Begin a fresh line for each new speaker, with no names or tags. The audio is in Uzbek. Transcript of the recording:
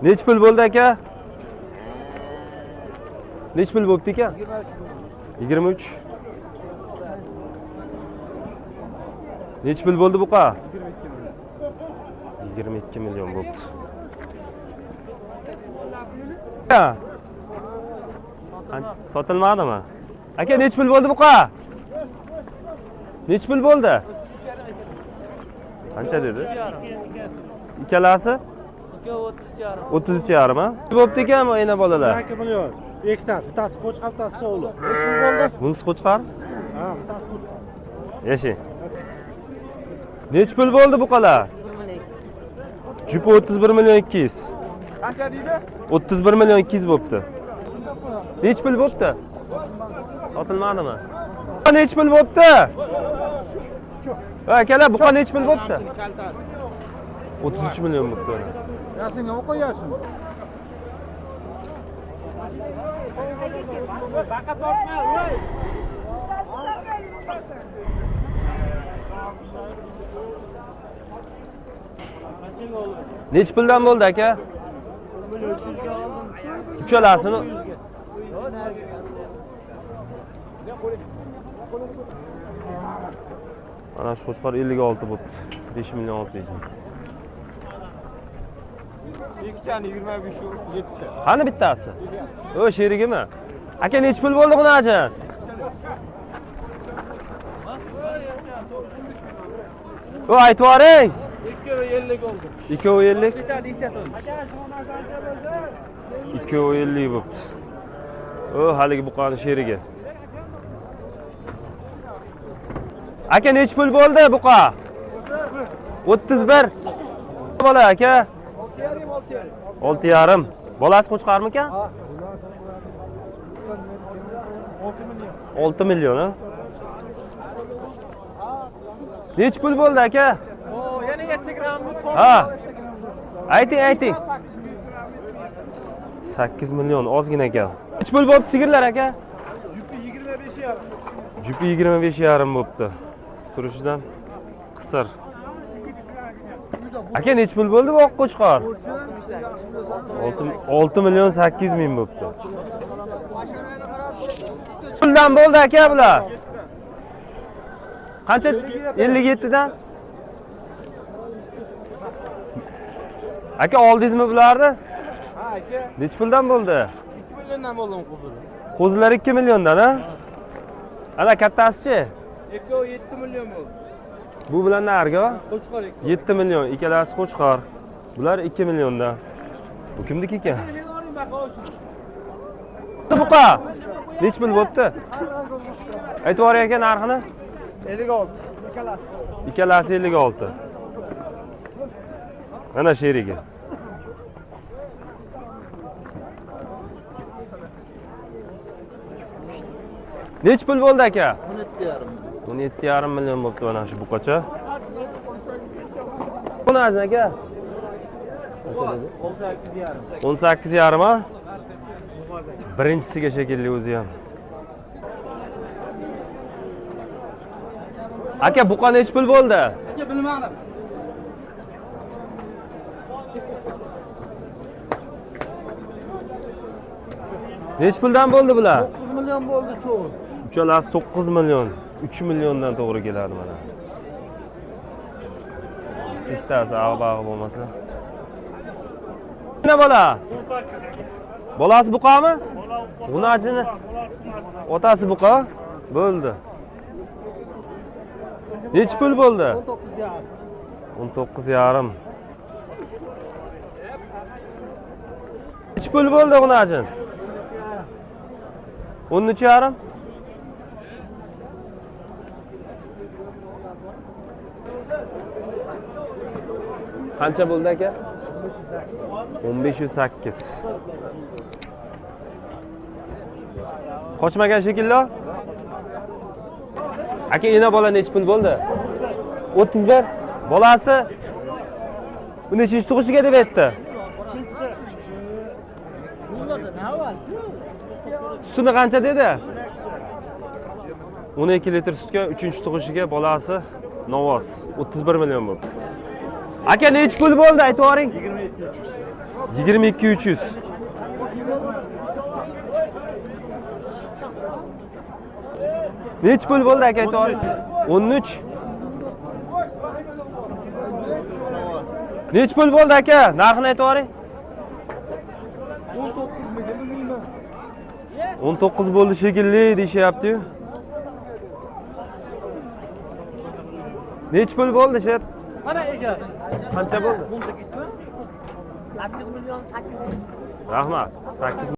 Necha pul bo'ldi aka? Necha pul bo'pti aka? 23. Necha pul bo'ldi buqa? 22 million bo'pti. Sotilmadimi? Aka necha pul bo'ldi buqa? Necha pul bo'ldi? Qancha dedi? Ikkalasi? 33,5 ha? Bo'pti ekanmi ayna bolalar?
2 million. Ikkitasi, bittasi qo'chqar, bittasi sovli. Necha pul bo'ldi?
Bunisi qo'chqar?
Ha, bittasi qo'chqar.
Yashing. Necha pul bo'ldi buqalar? Jupi 31 million 200.
Qancha deydi?
31 million 200 bo'pti. Necha pul bo'pti? Sotilmadimi? Necha pul bo'pti? Akalar, buqa necha pul bo'pti? 33 million bo'pti.
Yashinga qo'yashin. Baqa tortma, voy.
Necha puldan bo'ldi aka? Uchalasini. Mana shu qo'chqor 56 bo'pti. 5 million 600 ming.
Ikkitani 25 7 ta.
Qani bittasi? O, sherigimi? Aka necha pul bo'ldi xunajon? O, aytib yuboring.
250 oldu.
250.
Bittani ikkita to'y.
250 bo'pti. O, haligi buqani sherigi. Aka necha pul bo'ldi buqa? 31. Bola aka? 6,5. Bolasi qo'chqarmikan? 6 million ha? Necha pul bo'ldi aka?
O, yana Instagramni
Ha. Ayting. 8 million ozgina ekan. Necha pul bo'pti sigirlar aka?
Jupi 25 yarim.
Jupi 25,5 bo'pti. Turishidan qisir. Aka necha pul bo'ldi bu oq qo'chqor? 6 million 800 ming bo'pti. Puldan bo'ldi aka bular. Qancha? 57 dan. Aka oldingizmi bularni?
Ha, aka.
Necha puldan bo'ldi?
2 milliondan bo'ldim qo'zini.
Qo'zilar 2 milliondan ha? Ana kattasi-chi?
Eko 7 million bo'ldi.
Bu bilan narigi?
Qo'chqor eko.
7 million, ikkalasi qo'chqor. Bular 2 milliondan. Bu kimniki ekan? Buqa. Necha pul bo'pti? Aytib yuboring aka narxini.
56. Ikkalasi.
Ikkalasi 56. Mana sherigi. Necha pul bo'ldi aka?
17,5.
17,5 million bo'pti mana shu buqacha. Buni ajin aka?
18,5.
18,5 ha? Birinchisiga shekilli o'zi ham. Aka buqa necha pul bo'ldi?
Aka bilmadim.
Necha puldan bo'ldi bular?
9 million bo'ldi cho'l.
Uchalasi 9 million, 3 milliondan to'g'ri keladi mana. Ikkitasi ag'bag'i bo'lmasa. Nima bola? 18. Bolasi buqami? Buni ajini. Otasi buqa? Bo'ldi. Necha pul bo'ldi? 19,5. Necha pul bo'ldi buni ajin? 13,5. Qancha bo'ldi aka? 1508. Qochmagan shekilli. Aka ena bola necha pul bo'ldi? 31. Bolasi bu nechinchi tug'ishiga deb aytdi? Sutini qancha dedi? 12 litr sutga 3-tug'ishiga bolasi Novoz 31 million bo'ldi. Aka nechi pul bo'ldi aytib yuboring? 22 300. Nechi pul bo'ldi aka aytib yuboring? 13. Nechi pul bo'ldi aka? Narxini aytib yuboring. 19 bo'ldi shekilli deyishyapti-yu. Nechi pul bo'ldi sher?
Mana egasi.
Qancha bo'ldi?
8 million 800.
Rahmat. 8